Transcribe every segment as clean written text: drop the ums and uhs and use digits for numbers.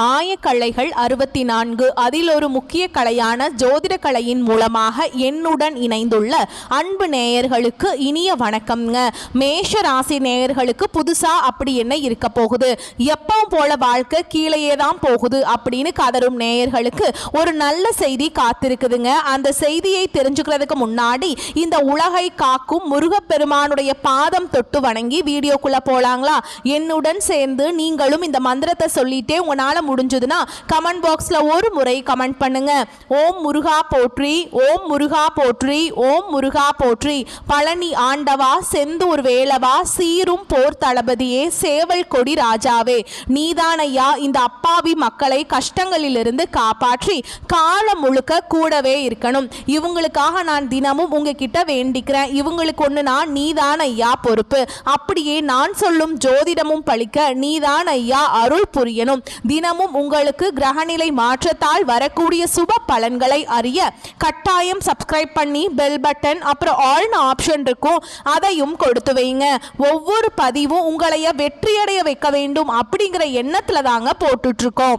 ஆயக்கலைகள் 64 அதில் ஒரு முக்கிய கலையான ஜோதிட கலையின் மூலமாக என்னுடன் இணைந்துள்ள அன்பு நேயர்களுக்கு இனிய வணக்கம்ங்க. மேஷ ராசி நேயர்களுக்கு புதுசா அப்படி என்ன இருக்க போகுது, எப்பவும் போல வாழ்க்கை கீழேயே தான் போகுது அப்படின்னு கதரும் நேயர்களுக்கு ஒரு நல்ல செய்தி காத்திருக்குதுங்க. அந்த செய்தியை தெரிஞ்சுக்கிறதுக்கு முன்னாடி இந்த உலகை காக்கும் முருகப்பெருமானுடைய பாதம் தொட்டு வணங்கி வீடியோக்குள்ள போலாங்களா? என்னுடன் சேர்ந்து நீங்களும் இந்த மந்திரத்தை சொல்லிட்டே உங்களால முடிஞ்சதுன்னா கமெண்ட் பாக்ஸ்ல ஒரு முறை கமெண்ட் பண்ணுங்க. ஓம் முருகா போற்றி, ஓம் முருகா போற்றி, ஓம் முருகா போற்றி. பழனி ஆண்டவா, செந்தூர் வேலவா, சீரும் போர் தளபதியே, சேவல் கொடி ராஜாவே, நீதானையா இந்த அப்பாவி மக்களை கஷ்டங்களிலிருந்து காப்பாற்றி காலம் முழுக்க கூடவே இருக்கணும். இவங்களுக்காக நான் தினமும் உங்ககிட்ட வேண்டிக்கிறேன். இவங்களுக்கு ஒண்ணுனா நீதான் ஐயா பொறுப்பு. அப்படியே நான் சொல்லும் ஜோதிடமும் பழிக்க நீதான் ஐயா அருள் புரியணும். தினமும் உங்களுக்கு கிரகநிலை மாற்றத்தால் வரக்கூடிய சுப பலன்களை அறிய கட்டாயம் சப்ஸ்கிரைப் பண்ணி பெல் பட்டன் அப்புறம் ஆல்னு ஆப்ஷன் இருக்கும், அதையும் கொடுத்து வைங்க. ஒவ்வொரு பதிவும் உங்களைய வெற்றியடைய வைக்க வேண்டும் அப்படிங்கிற எண்ணத்துல தாங்க போட்டுட்டு இருக்கோம்.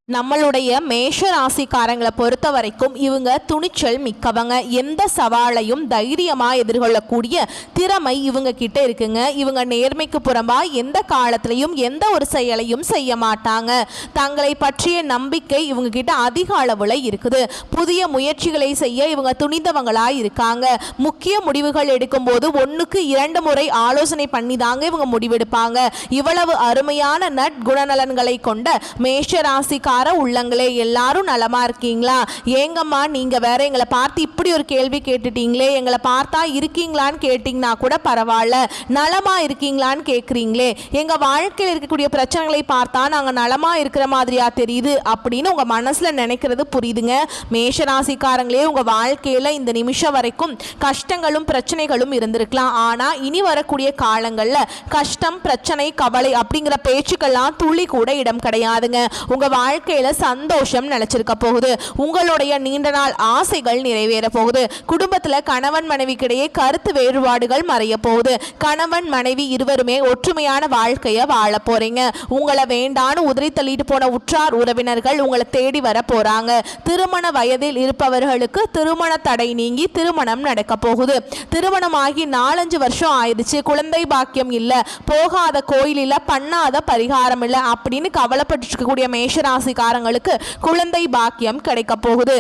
நம்மளுடைய மேஷ ராசிக்காரங்களை பொறுத்த வரைக்கும் இவங்க துணிச்சல் மிக்கவங்க. எந்த சவாலையும் தைரியமாக எதிர்கொள்ளக்கூடிய திறமை இவங்க கிட்ட இருக்குங்க. இவங்க நேர்மைக்கு புறம்பா எந்த காலத்திலையும் எந்த ஒரு செயலையும் செய்ய மாட்டாங்க. தங்களை பற்றிய நம்பிக்கை இவங்க கிட்ட அதிக அளவில் இருக்குது. புதிய முயற்சிகளை செய்ய இவங்க துணிந்தவங்களாக இருக்காங்க. முக்கிய முடிவுகள் எடுக்கும்போது 1க்கு 2 முறை ஆலோசனை பண்ணி தாங்க இவங்க முடிவெடுப்பாங்க. இவ்வளவு அருமையான நற்குணநலன்களை கொண்ட மேஷ ராசிக்கார உள்ளங்களே, எல்லாரும் நலமா இருக்கீங்களா? ஏங்கம்மா நீங்க வேற எங்களை பார்த்து இப்படி ஒரு கேள்வி கேட்டுட்டீங்களே, எங்களை பார்த்தா இருக்கீங்களான்னு கேட்டீங்கன்னா கூட பரவாயில்ல, நலமா இருக்கீங்களான்னு கேட்குறீங்களே, எங்க வாழ்க்கையில் இருக்கக்கூடிய பிரச்சனைகளை பார்த்தா நாங்க நலமா இருக்கிற மாதிரியா தெரியுது அப்படின்னு உங்க மனசுல நினைக்கிறது புரியுதுங்க. மேஷராசிக்காரங்களே, உங்க வாழ்க்கையில இந்த நிமிஷம் வரைக்கும் கஷ்டங்களும் பிரச்சனைகளும் இருந்திருக்கலாம். ஆனா இனி வரக்கூடிய காலங்கள்ல கஷ்டம், பிரச்சனை, கவலை அப்படிங்கிற பேச்சுக்கெல்லாம் துளி கூட இடம் கிடையாதுங்க. உங்க வாழ்க்கையில சந்தோஷம் நிலைச்சிருக்க போகுது. உங்களுடைய நீண்ட நாள் ஆசைகள் நிறைவேற போகுது. குடும்பத்துல கணவன் மனைவிக்கிடையே கருத்து வேறுபாடுகள் மறைய போகுது. கணவன் மனைவி இருவருமே ஒற்றுமையான வாழ்க்கைய வாழ போறீங்க. உங்களை வேண்டான்னு உதறி தள்ளிட்டு போன உற்றார் உறவினர்கள் உங்களை தேடி வர போறாங்க. திருமண வயதில் இருப்பவர்களுக்கு திருமண தடை நீங்கி திருமணம் நடக்க போகுது. திருமணமாகி 4-5 வருஷம் ஆயிடுச்சு, குழந்தை பாக்கியம் இல்ல, போகாத கோயில் இல்ல, பண்ணாத பரிகாரம் இல்ல அப்படின்னு கவலைப்பட்டு இருக்கக்கூடிய மேஷராசிக்காரங்களுக்கு குழந்தை பாக்கியம் கிடைக்க போகுது.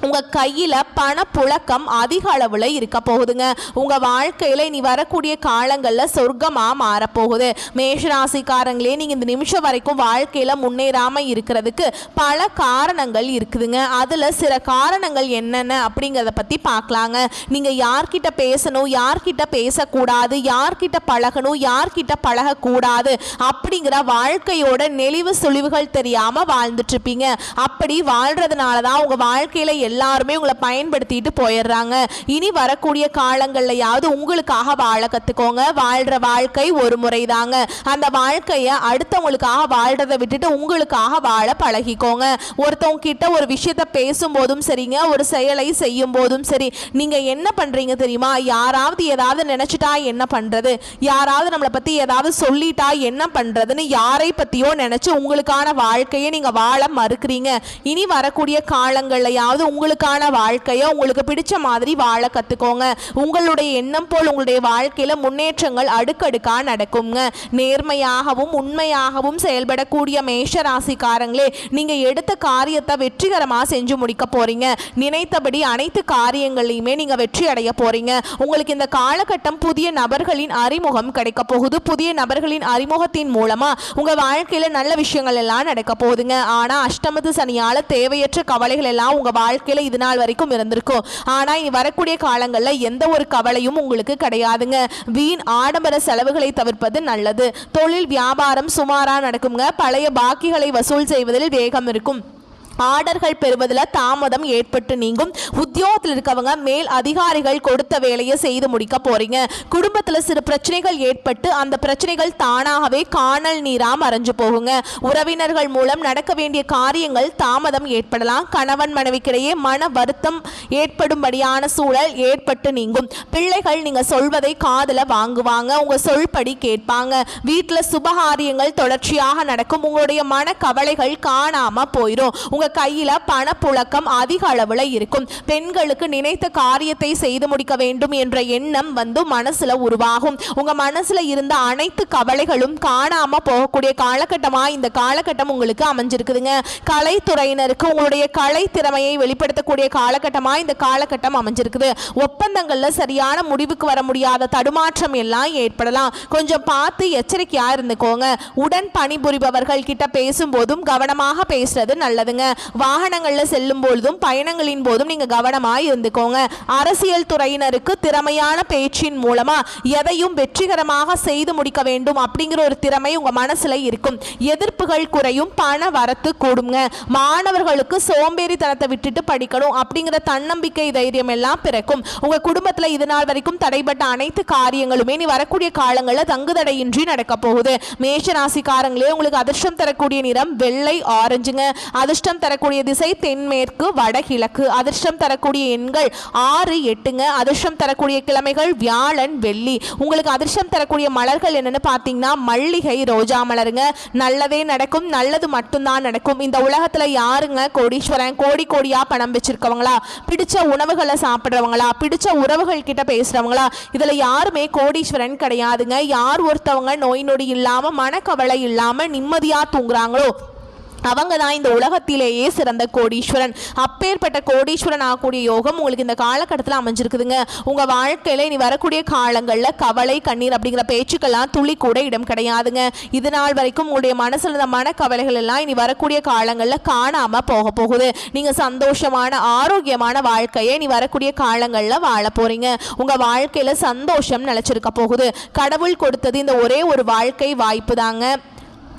உங்க கையில பணப்புழக்கம் அதிக அளவுல இருக்க போகுதுங்க. உங்க வாழ்க்கையில இனி வரக்கூடிய காலங்கள்ல சொர்க்கமா மாறப்போகுது. மேஷராசிக்காரங்களே, நீங்க இந்த நிமிஷம் வரைக்கும் வாழ்க்கையில முன்னேறாம இருக்கிறதுக்கு பல காரணங்கள் இருக்குதுங்க. அதுல சில காரணங்கள் என்னென்ன அப்படிங்கிறத பத்தி பார்க்கலாங்க. நீங்க யார்கிட்ட பேசணும், யார்கிட்ட பேசக்கூடாது, யார்கிட்ட பழகணும், யார்கிட்ட பழகக்கூடாது அப்படிங்கிற வாழ்க்கையோட நெளிவு சுழிவுகள் தெரியாம வாழ்ந்துட்டு இருப்பீங்க. அப்படி வாழ்றதுனாலதான் உங்க வாழ்க்கையில எல்லாருமே உங்களை பயன்படுத்திட்டு போயிடுறாங்க. இனி வரக்கூடிய காலங்கள்லயாவது உங்களுக்காக வாழ கத்துக்கோங்க. வாழ்ற வாழ்க்கை ஒரு முறை தாங்க. அந்த வாழ்க்கைய அடுத்தவங்களுக்காக வாழ்றதை விட்டுட்டு உங்களுக்காக வாழ பழகிக்கோங்க. ஒருத்தவங்க கிட்ட ஒரு விஷயத்த பேசும்போதும் சரிங்க, ஒரு செயலை செய்யும் போதும் சரி, நீங்க என்ன பண்றீங்க தெரியுமா? யாராவது ஏதாவது நினைச்சிட்டா என்ன பண்றது, யாராவது நம்மளை பத்தி ஏதாவது சொல்லிட்டா என்ன பண்றதுன்னு யாரை பத்தியோ நினைச்சு உங்களுக்கான வாழ்க்கையை நீங்க வாழ மறுக்கிறீங்க. இனி வரக்கூடிய காலங்கள்லயாவது உங்களுக்கான வாழ்க்கையை உங்களுக்கு பிடிச்ச மாதிரி வாழ கத்துக்கோங்க. உங்களுடைய எண்ணம் போல் உங்களுடைய வாழ்க்கையில முன்னேற்றங்கள் அடுக்கடுக்கா நடக்குங்க. நேர்மையாகவும் உண்மையாகவும் செயல்படக்கூடிய மேஷ ராசிக்காரங்களே, நீங்க எடுத்த காரியத்தை வெற்றிகரமா செஞ்சு முடிக்க போறீங்க. நினைத்தபடி அனைத்து காரியங்களையுமே நீங்க வெற்றி அடைய போறீங்க. உங்களுக்கு இந்த காலகட்டம் புதிய நபர்களின் அறிமுகம் கிடைக்க போகுது. புதிய நபர்களின் அறிமுகத்தின் மூலமா உங்க வாழ்க்கையில நல்ல விஷயங்கள் எல்லாம் நடக்க போகுதுங்க. ஆனா அஷ்டமத்து சனியால தேவையற்ற கவலைகள் எல்லாம் உங்க வாழ்க்கையில இது நாள் வரைக்கும் இருந்திருக்கும். ஆனா இனி வரக்கூடிய காலங்கள்ல எந்த ஒரு கவலையும் உங்களுக்கு கிடையாதுங்க. வீண் ஆடம்பர செலவுகளை தவிர்ப்பது நல்லது. தொழில் வியாபாரம் சுமாரா நடக்குங்க. பழைய பாக்கிகளை வசூல் செய்வதில் வேகம் இருக்கும். ஆர்டர்கள் பெறுவதில் தாமதம் ஏற்பட்டு நீங்கும். உத்தியோகத்தில் இருக்கவங்க மேல் அதிகாரிகள் கொடுத்த வேலையை செய்து முடிக்க போறீங்க. குடும்பத்தில் சிறு பிரச்சனைகள் ஏற்பட்டு அந்த பிரச்சனைகள் தானாகவே காணல் நீரா மறைஞ்சு போகுங்க. உறவினர்கள் மூலம் நடக்க வேண்டிய காரியங்கள் தாமதம் ஏற்படலாம். கணவன் மனைவிக்கிடையே மன வருத்தம் ஏற்படும்படியான சூழல் ஏற்பட்டு நீங்கும். பிள்ளைகள் நீங்க சொல்வதை காதுல வாங்குவாங்க, உங்க சொல்படி கேட்பாங்க. வீட்டில் சுபகாரியங்கள் தொடர்ச்சியாக நடக்கும். உங்களுடைய மன கவலைகள் காணாம போயிடும். உங்க கையில பணப்புழக்கம் அதிக அளவுல இருக்கும். பெண்களுக்கு நினைத்த காரியத்தை செய்து முடிக்க வேண்டும் என்ற எண்ணம் மனசுல உருவாகும். உங்க மனசுல இருந்த அனைத்து கவலைகளும் காணாம போகக்கூடிய காலகட்டமா இந்த காலகட்டம் உங்களுக்கு அமைஞ்சிருக்குதுங்க. கலைத்துறையினருக்கு உங்களுடைய கலை திறமையை வெளிப்படுத்தக்கூடிய காலகட்டமா இந்த காலகட்டம் அமைஞ்சிருக்குது. ஒப்பந்தங்கள்ல சரியான முடிவுக்கு வர முடியாத தடுமாற்றம் எல்லாம் ஏற்படலாம். கொஞ்சம் பார்த்து எச்சரிக்கையா இருந்துக்கோங்க. உடன் பணிபுரிபவர்கள் கிட்ட பேசும்போதும் கவனமாக பேசுறது நல்லதுங்க. வாகனங்கள்ல செல்லும் பொழுதும் பயணங்களின் போதும் நீங்க கவனமாய் இருந்துக்கோங்க. அரசியல் துறையினருக்கு திறமையான பேச்சின் மூலமா எதையும் வெற்றிகரமாக செய்து முடிக்க வேண்டும் அப்படிங்கிற ஒரு திறமை உங்க மனசுல இருக்கும். எதிர்ப்புகள் குறையும், பண வரத்து கூடுங்க. மாணவர்களுக்கு சோம்பேறித்தனத்தை விட்டுட்டு படிக்கணும் அப்படிங்கிற தன்னம்பிக்கை தைரியம் எல்லாம் பிறக்கும். உங்க குடும்பத்துல இது நாள் வரைக்கும் தடைப்பட்ட அனைத்து காரியங்களுமே நீ வரக்கூடிய காலங்களில் தங்குதடையின்றி நடக்க போகுது. மேஷ ராசிக்காரங்களே, உங்களுக்கு அதிர்ஷ்டம் தரக்கூடிய நிறம் வெள்ளை ஆரஞ்சுங்க. அதிர்ஷ்டம் தரக்கூடிய திசை தென்மேற்கு வடகிழக்கு. அதிர்ஷ்டம் தரக்கூடிய எண்கள் 6, 8ங்க. அதிர்ஷ்டம் தரக்கூடிய கிழமைகள் வியாழன் வெள்ளி. உங்களுக்கு அதிர்ஷ்டம் தரக்கூடிய மலர்கள் என்னன்னு பார்த்தீங்கன்னா மல்லிகை, ரோஜா மலருங்க. நல்லதே நடக்கும், நல்லது மட்டும்தான் நடக்கும். இந்த உலகத்துல யாருங்க கோடீஸ்வரன்? கோடி கோடியா பணம் வச்சிருக்கவங்களா, பிடிச்ச உணவுகளை சாப்பிட்றவங்களா, பிடிச்ச உறவுகள் கிட்ட பேசுறவங்களா, இதுல யாருமே கோடீஸ்வரன் கிடையாதுங்க. யார் ஒருத்தவங்க நோய் நொடி இல்லாம மனக்கவலை இல்லாம நிம்மதியா தூங்குறாங்களோ அவங்க தான் இந்த உலகத்திலேயே சிறந்த கோடீஸ்வரன். அப்பேற்பட்ட கோடீஸ்வரன் ஆகக்கூடிய யோகம் உங்களுக்கு இந்த காலகட்டத்தில் அமைஞ்சிருக்குதுங்க. உங்கள் வாழ்க்கையில் இனி வரக்கூடிய காலங்களில் கவலை, கண்ணீர் அப்படிங்கிற பேச்சுக்கெல்லாம் துளி கூட இடம் கிடையாதுங்க. இது நாள் வரைக்கும் உங்களுடைய மனசில் இருந்த மனக்கவலைகள் எல்லாம் இனி வரக்கூடிய காலங்களில் காணாமல் போக போகுது. நீங்கள் சந்தோஷமான ஆரோக்கியமான வாழ்க்கையை இனி வரக்கூடிய காலங்களில் வாழ போகிறீங்க. உங்கள் வாழ்க்கையில் சந்தோஷம் நிலச்சிருக்க போகுது. கடவுள் கொடுத்தது இந்த ஒரே ஒரு வாழ்க்கை வாய்ப்பு தாங்க.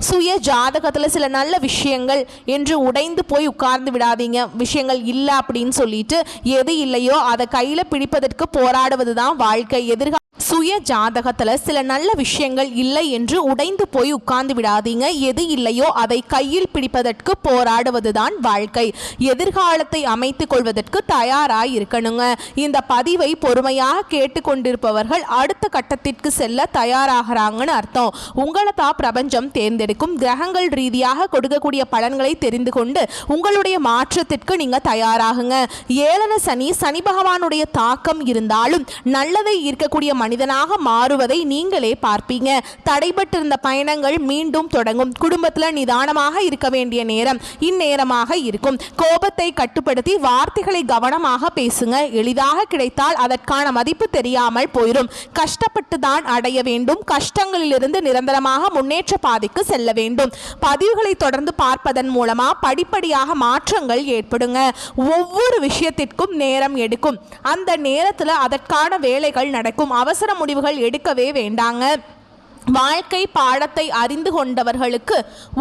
சுய ஜாதகத்தில் சில நல்ல விஷயங்கள் என்று உடைந்து போய் உட்கார்ந்து விடாதீங்க. விஷயங்கள் இல்லை அப்படின்னு சொல்லிட்டு எது இல்லையோ அதை கையில் பிடிப்பதற்கு போராடுவது தான் வாழ்க்கை. சுய ஜாதகத்தில் சில நல்ல விஷயங்கள் இல்லை என்று உடைந்து போய் உட்கார்ந்து விடாதீங்க. எது இல்லையோ அதை கையில் பிடிப்பதற்கு போராடுவது தான் வாழ்க்கை. எதிர்காலத்தை அமைத்து கொள்வதற்கு தயாராக இருக்கணுங்க. இந்த பதிவை பொறுமையாக கேட்டுக்கொண்டிருப்பவர்கள் அடுத்த கட்டத்திற்கு செல்ல தயாராகிறாங்கன்னு அர்த்தம். உங்களை தான் பிரபஞ்சம் தேர்ந்தெடுக்கும். கிரகங்கள் ரீதியாக கொடுக்கக்கூடிய பலன்களை தெரிந்து கொண்டு உங்களுடைய மாற்றத்திற்கு நீங்க தயாராகுங்க. ஏழன சனி, சனி பகவானுடைய தாக்கம் இருந்தாலும் நல்லதை ஈர்க்கக்கூடிய மனிதனாக மாறுவதை நீங்களே பார்ப்பீங்க. தடைபட்டிருந்த பயணங்கள் மீண்டும் தொடங்கும். குடும்பத்தில் நிதானமாக இருக்க வேண்டிய நேரம் இந்நேரமாக இருக்கும். கோபத்தை கட்டுப்படுத்தி வார்த்தைகளை கவனமாக பேசுங்க. எளிதாக கிடைத்தால் அதற்கான மதிப்பு தெரியாமல் போயிடும். கஷ்டப்பட்டு தான் அடைய வேண்டும். கஷ்டங்களிலிருந்து நிரந்தரமாக முன்னேற்ற பாதைக்கு செல்ல வேண்டும். பதிவுகளை தொடர்ந்து பார்ப்பதன் மூலமா படிப்படியாக மாற்றங்கள் ஏற்படுங்க. ஒவ்வொரு விஷயத்திற்கும் நேரம் எடுக்கும். அந்த நேரத்தில் அதற்கான வேலைகள் நடக்கும். அவசர முடிவுகள் எடுக்கவே வேண்டாங்க. வாழ்க்கை பாடத்தை அறிந்து கொண்டவர்களுக்கு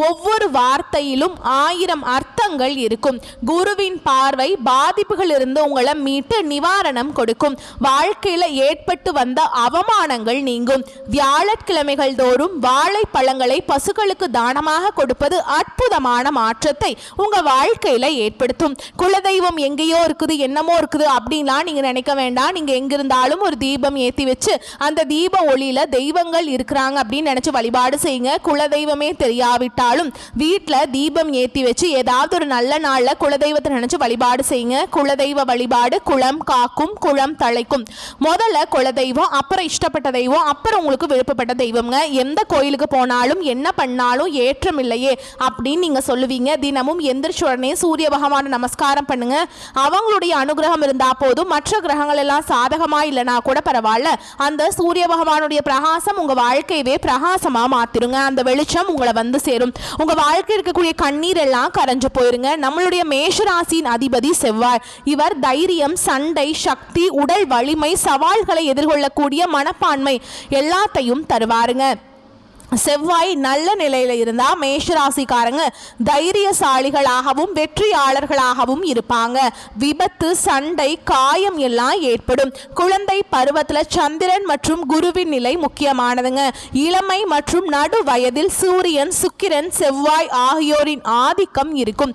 ஒவ்வொரு வார்த்தையிலும் 1000 அர்த்தங்கள் இருக்கும். குருவின் பார்வை பாதிப்புகள் இருந்து உங்களை மீட்டு நிவாரணம் கொடுக்கும். வாழ்க்கையில் ஏற்பட்டு வந்த அவமானங்கள் நீங்கும். வியாழக்கிழமைகள் தோறும் வாழைப்பழங்களை பசுக்களுக்கு தானமாக கொடுப்பது அற்புதமான மாற்றத்தை உங்க வாழ்க்கையில ஏற்படுத்தும். குலதெய்வம் எங்கேயோ இருக்குது, என்னமோ இருக்குது அப்படின்லாம் நீங்க நினைக்க வேண்டாம். நீங்க எங்கிருந்தாலும் ஒரு தீபம் ஏற்றி வச்சு அந்த தீப ஒளியில தெய்வங்கள் இருக்கிறாங்க அப்படின்னு நினைச்சு வழிபாடு செய்யுங்க. குலதெய்வமே தெரியாவிட்டாலும் வீட்டில் தீபம் ஏற்றி வச்சு ஏதாவது ஒரு நல்ல நாளில் குலதெய்வத்தை நினைச்சு வழிபாடு செய்யுங்க. குலதெய்வ வழிபாடு குளம் காக்கும், குளம் தழைக்கும். முதல்ல குலதெய்வம், அப்புறம் இஷ்டப்பட்ட தெய்வம், அப்புறம் உங்களுக்கு விருப்பப்பட்ட தெய்வம்ங்க. எந்த கோயிலுக்கு போனாலும் என்ன பண்ணாலும் ஏற்றம் இல்லையே அப்படின்னு நீங்க சொல்லுவீங்க. தினமும் எந்திரிச்ச உடனே சூரிய பகவான் நமஸ்காரம் பண்ணுங்க. அவங்களுடைய அனுகிரகம் இருந்தா போதும். மற்ற கிரகங்கள் எல்லாம் சாதகமா இல்லைனா கூட பரவாயில்ல. அந்த சூரிய பகவானுடைய பிரகாசம் உங்க வாழ்க்கை பிரகாசமா மாத்திருங்க. அந்த வெளிச்சம் உங்களை வந்து சேரும். உங்க வாழ்க்கை இருக்கக்கூடிய கண்ணீர் எல்லாம் கரைஞ்சு போயிருங்க. நம்மளுடைய மேஷராசியின் அதிபதி செவ்வாய். இவர் தைரியம், சண்டை, சக்தி, உடல் வலிமை, சவால்களை எதிர்கொள்ளக்கூடிய மனப்பான்மை எல்லாத்தையும் தருவாருங்க. செவ்வாய் நல்ல நிலையில இருந்தா மேஷராசிக்காரங்க தைரியசாலிகளாகவும் வெற்றியாளர்களாகவும் இருப்பாங்க. விபத்து, சண்டை, காயம் எல்லாம் ஏற்படும். குழந்தை பருவத்துல சந்திரன் மற்றும் குருவின் நிலை முக்கியமானதுங்க. இளமை மற்றும் நடு வயதில் சூரியன், சுக்கிரன், செவ்வாய் ஆகியோரின் ஆதிக்கம் இருக்கும்.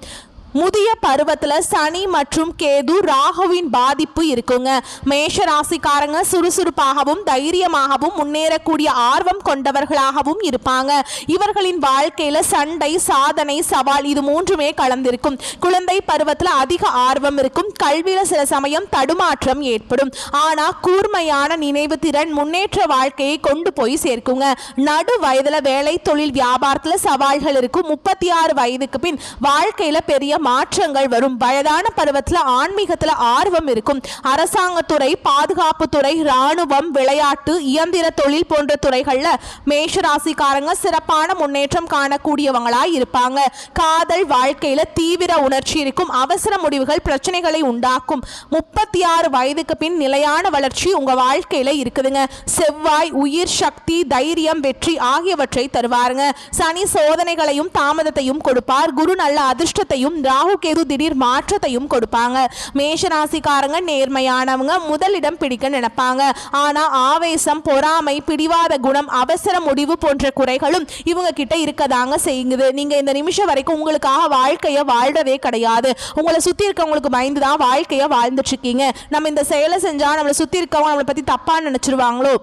முதிய பருவத்துல சனி மற்றும் கேது, ராகுவின் பாதிப்பு இருக்குங்க. மேஷராசிக்காரங்க சுறுசுறுப்பாகவும் தைரியமாகவும் முன்னேறக்கூடிய ஆர்வம் கொண்டவர்களாகவும் இருப்பாங்க. இவர்களின் வாழ்க்கையில சண்டை, சாதனை, சவால் இது மூன்றுமே கலந்திருக்கும். குழந்தை பருவத்துல அதிக ஆர்வம் இருக்கும். கல்வியில சில சமயம் தடுமாற்றம் ஏற்படும். ஆனா கூர்மையான நினைவு திறன் முன்னேற்ற வாழ்க்கையை கொண்டு போய் சேர்க்குங்க. நடு வயதுல வேலை, தொழில், வியாபாரத்துல சவால்கள் இருக்கும். 36 வயதுக்கு பின் வாழ்க்கையில பெரிய மாற்றங்கள் வரும். வயதான பருவத்தில் ஆன்மீகத்தில் ஆர்வம் இருக்கும். அரசாங்கத்துறை, பாதுகாப்பு துறை, இராணுவம், விளையாட்டு, இயந்திர தொழில் போன்ற துறைகள்ல மேஷராசிக்காரங்க சிறப்பான முன்னேற்றம் காணக்கூடியவங்களாய் இருப்பாங்க. காதல் வாழ்க்கையில தீவிர உணர்ச்சி இருக்கும். அவசர முடிவுகள் பிரச்சனைகளை உண்டாக்கும். 36 வயதுக்கு பின் நிலையான வளர்ச்சி உங்க வாழ்க்கையில இருக்குதுங்க. செவ்வாய் உயிர் சக்தி, தைரியம், வெற்றி ஆகியவற்றை தருவாருங்க. சனி சோதனைகளையும் தாமதத்தையும் கொடுப்பார். குரு நல்ல அதிர்ஷ்டத்தையும், ராகு கேது திடீர் மாற்றத்தையும் கொடுப்பாங்க. மேஷராசிக்காரங்க நேர்மையானவங்க, முதலிடம் பிடிக்க நினைப்பாங்க. ஆனா ஆவேசம், பொறாமை, பிடிவாத குணம், அவசர முடிவு போன்ற குறைகளும் இவங்க கிட்ட இருக்கதாங்க செய்யுது. நீங்க இந்த நிமிஷம் வரைக்கும் உங்களுக்காக வாழ்க்கைய வாழ்றதே கிடையாது. உங்களை சுத்தி இருக்கவங்களுக்கு பயந்துதான் வாழ்க்கைய வாழ்ந்துட்டு இருக்கீங்க. நம்ம இந்த செயலை செஞ்சா நம்மளை சுத்தி இருக்கவங்க நம்மளை பத்தி தப்பா நினைச்சிருவாங்களோ,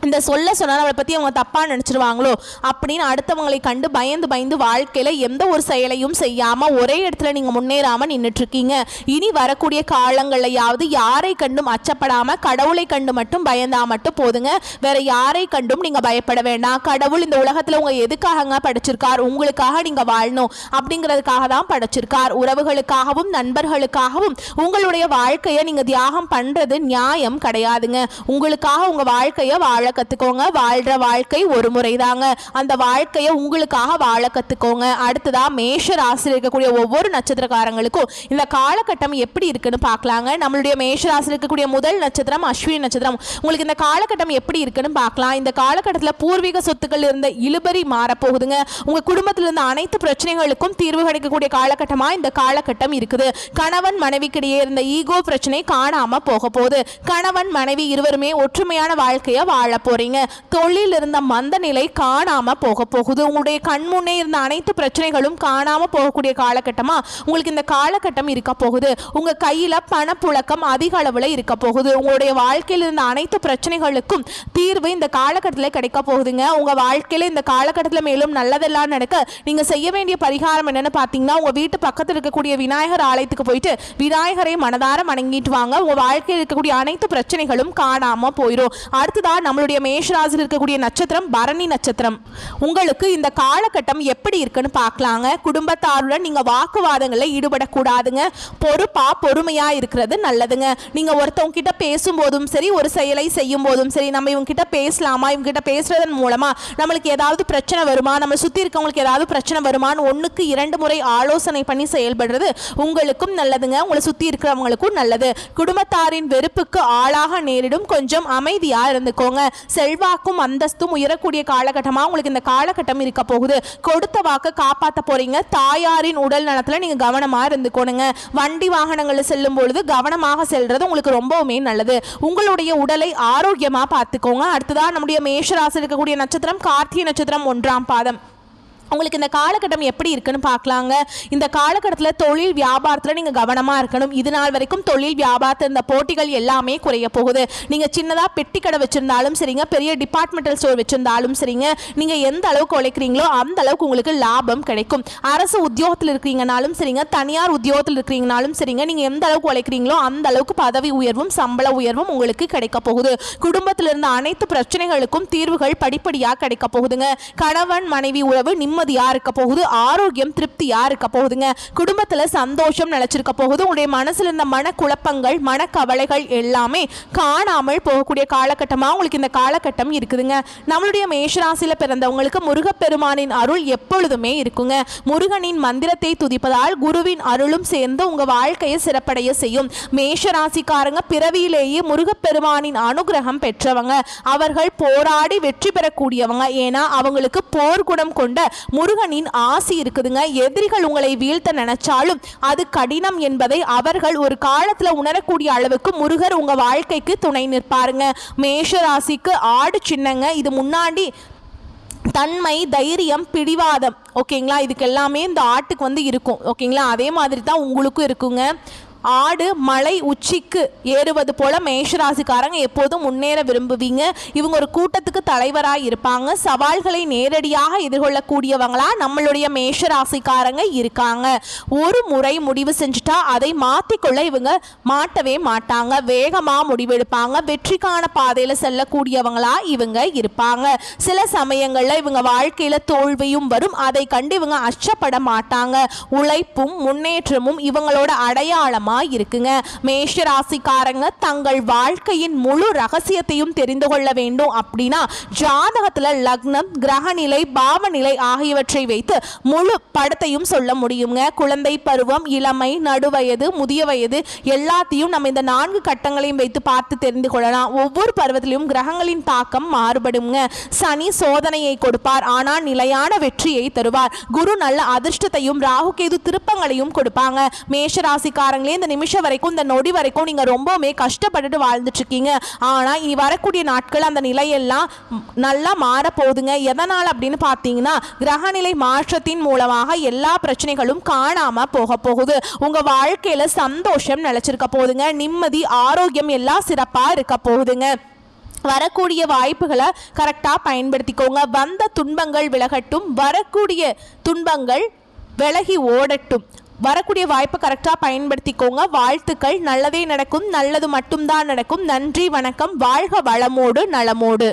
இந்த சொல்ல சொன்னால் நம்மளை பற்றி அவங்க தப்பாக நினச்சிருவாங்களோ அப்படின்னு அடுத்தவங்களை கண்டு பயந்து பயந்து வாழ்க்கையில் எந்த ஒரு செயலையும் செய்யாமல் ஒரே இடத்துல நீங்கள் முன்னேறாமல் நின்றுட்டுருக்கீங்க. இனி வரக்கூடிய காலங்களையாவது யாரை கண்டும் அச்சப்படாமல் கடவுளை கண்டு மட்டும் பயந்தா மட்டும் போதுங்க. வேற யாரை கண்டும் நீங்கள் பயப்பட வேண்டாம். கடவுள் இந்த உலகத்தில் உங்கள் எதுக்காகங்க படைச்சிருக்கார்? உங்களுக்காக நீங்கள் வாழணும் அப்படிங்கிறதுக்காக தான் படைச்சிருக்கார். உறவுகளுக்காகவும் நண்பர்களுக்காகவும் உங்களுடைய வாழ்க்கையை நீங்கள் தியாகம் பண்ணுறது நியாயம் கிடையாதுங்க. உங்களுக்காக உங்கள் வாழ்க்கையை வாழ கத்துக்கோங்க. வாழ்ற வாழ்க்கை ஒரு முறை தாங்க. அந்த வாழ்க்கையை உங்களுக்காக வாழ கத்துக்கோங்க. அடுத்ததா மேஷ ராசியில் இருக்கக்கூடிய ஒவ்வொரு நட்சத்திரக்காரங்களுக்கும் இந்த காலகட்டம் எப்படி இருக்குன்னு பார்க்கலாங்க. நம்மளுடைய மேஷ ராசியில் இருக்கக்கூடிய முதல் நட்சத்திரம் அஸ்வினி நட்சத்திரம். உங்களுக்கு இந்த காலகட்டம் எப்படி இருக்குன்னு பார்க்கலாம். இந்த காலகட்டத்தில் பூர்வீக சொத்துக்கள் இருந்த இழுபறி மாறப்போகுதுங்க. உங்க குடும்பத்தில் இருந்த அனைத்து பிரச்சனைகளுக்கும் தீர்வு கிடைக்கக்கூடிய காலகட்டமா இந்த காலகட்டம் இருக்குது. கணவன் மனைவிக்கிடையே இருந்த ஈகோ பிரச்சனை காணாம போக போகுது. கணவன் மனைவி இருவருமே ஒற்றுமையான வாழ்க்கையை வாழ போறீங்க. தொழில் இருந்த மந்த நிலை காணாம போக போகுது. உங்களுடைய கண்முன்னே இருந்த அனைத்து பிரச்சனைகளும் காணாம போகக்கூடிய காலகட்டமா உங்களுக்கு இந்த காலகட்டம் இருக்க போகுது. உங்க கையில பணப்புழக்கம் அதிக அளவுல இருக்க போகுது. உங்களுடைய வாழ்க்கையில் இருந்த அனைத்து பிரச்சனைகளுக்கும் தீர்வு இந்த காலகட்டத்தில் கிடைக்க போகுதுங்க. உங்க வாழ்க்கையில இந்த காலகட்டத்தில் மேலும் நல்லதெல்லாம் நடக்க நீங்க செய்ய வேண்டிய பரிகாரம் என்னன்னு பாத்தீங்கன்னா, உங்க வீட்டு பக்கத்தில் இருக்கக்கூடிய விநாயகர் ஆலயத்துக்கு போயிட்டு விநாயகரை மனதார வணங்கிட்டு வாங்க. உங்க வாழ்க்கையில் இருக்கக்கூடிய அனைத்து பிரச்சனைகளும் காணாம போயிடும். அடுத்ததான் நம்மளுடைய மேஷராசியில் இருக்கக்கூடிய நட்சத்திரம் பரணி நட்சத்திரம். உங்களுக்கு இந்த காலகட்டம் எப்படி இருக்குன்னு பார்க்கலாங்க. குடும்பத்தாருடன் நீங்க வாக்குவாதங்களில் ஈடுபடக்கூடாதுங்க. பொறுப்பா பொறுமையா இருக்கிறது நல்லதுங்க. நீங்க ஒருத்தவங்க கிட்ட பேசும்போதும் சரி, ஒரு செயலை செய்யும் போதும் சரி, நம்ம இவங்க கிட்ட பேசலாமா, இவங்க கிட்ட பேசுறதன் மூலமா நம்மளுக்கு ஏதாவது பிரச்சனை வருமா, நம்ம சுத்தி இருக்கவங்களுக்கு ஏதாவது பிரச்சனை வருமானு 1க்கு 2 முறை ஆலோசனை பண்ணி செயல்படுறது உங்களுக்கும் நல்லதுங்க. உங்களை சுத்தி இருக்கிறவங்களுக்கும் நல்லது. குடும்பத்தாரின் வெறுப்புக்கு ஆளாக நேரிடும். கொஞ்சம் அமைதியா இருந்துக்கோங்க. செல்வாக்கும் அந்தஸ்தும் உயரக்கூடிய காலகட்டமா உங்களுக்கு இந்த காலகட்டம் இருக்க போகுது. கொடுத்த வாக்க காப்பாற்ற போறீங்க. தாயாரின் உடல் நலத்துல நீங்க கவனமா இருந்துக்கோணுங்க. வண்டி வாகனங்களில் செல்லும் பொழுது கவனமாக செல்றது உங்களுக்கு ரொம்பவுமே நல்லது. உங்களுடைய உடலை ஆரோக்கியமா பார்த்துக்கோங்க. அடுத்ததான் நம்முடைய மேஷராசியில் இருக்கக்கூடிய நட்சத்திரம் கார்த்திகை நட்சத்திரம் 1ஆம் பாதம். உங்களுக்கு இந்த காலகட்டம் எப்படி இருக்குன்னு பார்க்கலாங்க. இந்த காலகட்டத்தில் தொழில் வியாபாரத்தில் நீங்கள் கவனமாக இருக்கணும். இது நாள் வரைக்கும் தொழில் வியாபாரத்தில் இந்த போட்டிகள் எல்லாமே குறைய போகுது. நீங்கள் சின்னதாக பெட்டி கடை வச்சுருந்தாலும் சரிங்க, பெரிய டிபார்ட்மெண்டல் ஸ்டோர் வச்சுருந்தாலும் சரிங்க, நீங்கள் எந்த அளவுக்கு உழைக்கிறீங்களோ அந்த அளவுக்கு உங்களுக்கு லாபம் கிடைக்கும். அரசு உத்தியோகத்தில் இருக்கிறீங்கனாலும் சரிங்க, தனியார் உத்தியோகத்தில் இருக்கிறீங்கனாலும் சரிங்க, நீங்கள் எந்த அளவுக்கு உழைக்கிறீங்களோ அந்த அளவுக்கு பதவி உயர்வும் சம்பள உயர்வும் உங்களுக்கு கிடைக்க போகுது. குடும்பத்தில் இருந்த அனைத்து பிரச்சனைகளுக்கும் தீர்வுகள் படிப்படியாக கிடைக்க போகுதுங்க. கணவன் மனைவி உறவு நிம்மதியா இருக்க போகுது, ஆரோக்கியம் திருப்தியா இருக்க போகுதுங்க. குடும்பத்துல சந்தோஷம் நிலைச்சிருக்க போகுது. உங்களுடைய மனசுல இருந்த மனக்குழப்பங்கள் மனக்கவலைகள் எல்லாமே காணாமல் போகக்கூடிய காலகட்டமா உங்களுக்கு இந்த காலகட்டம் இருக்குதுங்க. நம்மளுடைய மேஷராசியில பிறந்தவங்களுக்கு முருகப்பெருமானின் அருள் எப்பொழுதுமே இருக்குங்க. முருகனின் மந்திரத்தை துதிப்பதால் குருவின் அருளும் சேர்ந்து உங்க வாழ்க்கையை சிறப்படைய செய்யும். மேஷராசிக்காரங்க பிறவியிலேயே முருகப்பெருமானின் அனுகிரகம் பெற்றவங்க. அவர்கள் போராடி வெற்றி பெறக்கூடியவங்க. ஏன்னா அவங்களுக்கு போர் குணம் கொண்ட முருகனின் ஆசி இருக்குதுங்க. எதிரிகள் உங்களை வீழ்த்த நினைச்சாலும் அது கடினம் என்பதை அவர்கள் ஒரு காலத்துல உணரக்கூடிய அளவுக்கு முருகர் உங்க வாழ்க்கைக்கு துணை நிற்பாருங்க. மேஷ ராசிக்கு ஆடு சின்னங்க. இது முன்னாடி தன்மை, தைரியம், பிடிவாதம், ஓகேங்களா, இதுக்கு எல்லாமே இந்த ஆட்டுக்கு இருக்கும். ஓகேங்களா, அதே மாதிரி தான் உங்களுக்கும் இருக்குங்க. ஆடு மலை உச்சிக்கு ஏறுவது போல மேஷராசிக்காரங்க எப்போதும் முன்னேற விரும்புவீங்க. இவங்க ஒரு கூட்டத்துக்கு தலைவராக இருப்பாங்க. சவால்களை நேரடியாக எதிர்கொள்ளக்கூடியவங்களா நம்மளுடைய மேஷராசிக்காரங்க இருக்காங்க. ஒரு முறை முடிவு செஞ்சுட்டா அதை மாற்றிக்கொள்ள இவங்க மாட்டவே மாட்டாங்க. வேகமாக முடிவெடுப்பாங்க. வெற்றிக்கான பாதையில் செல்லக்கூடியவங்களா இவங்க இருப்பாங்க. சில சமயங்களில் இவங்க வாழ்க்கையில் தோல்வியும் வரும். அதை கண்டு இவங்க அச்சப்பட மாட்டாங்க. உழைப்பும் முன்னேற்றமும் இவங்களோட அடையாளம் இருக்குங்க. மேஷ ராசிக்காரங்க தங்கள் வாழ்க்கையின் முழு ரகசியத்தையும் தெரிந்து கொள்ள வேண்டும் அப்படின்னா ஜாதகத்துல லக்னம், கிரகநிலை, பாவநிலை ஆகியவற்றை வைத்து முழு படத்தையும் சொல்ல முடியுங்க. குழந்தை பருவம், இளமை, நடுவயது, முதிய வயது எல்லாத்தையும் நம்ம இந்த 4 கட்டங்களையும் வைத்து பார்த்து தெரிந்து கொள்ளலாம். ஒவ்வொரு பருவத்திலும் கிரகங்களின் தாக்கம் மாறுபடுங்க. சனி சோதனையை கொடுப்பார், ஆனால் நிலையான வெற்றியை தருவார். குரு நல்ல அதிர்ஷ்டத்தையும் ராகு கேது திருப்பங்களையும் கொடுப்பாங்க. மேஷ ராசிக்காரங்களே இந்த நிமிஷம் வரைக்கும், இந்த நொடி வரைக்கும் நீங்க ரொம்பவே கஷ்டப்பட்டுட்டு வாழ்ந்துட்டு இருக்கீங்க. ஆனா இனி வரக்கூடிய நாட்கள் அந்த நிலையெல்லாம் நல்லா மாற போகுதுங்க. எதனால் அப்படின்னு பார்த்தீங்கன்னா கிரகநிலை மாற்றத்தின் மூலமாக எல்லா பிரச்சனைகளும் காணாம போக போகுது. உங்க வாழ்க்கையில சந்தோஷம் நிலைச்சிருக்க போகுதுங்க. நிம்மதி, ஆரோக்கியம் எல்லாம் சிறப்பா இருக்க போகுதுங்க. வரக்கூடிய வாய்ப்புகளை கரெக்டாக பயன்படுத்திக்கோங்க. வந்த துன்பங்கள் விலகட்டும், வரக்கூடிய துன்பங்கள் விலகி ஓடட்டும். வரக்கூடிய வாய்ப்பை கரெக்டாக பயன்படுத்திக்கோங்க. வாழ்த்துக்கள். நல்லதே நடக்கும், நல்லது மட்டும்தான் நடக்கும். நன்றி, வணக்கம். வாழ்க வளமோடு நலமோடு.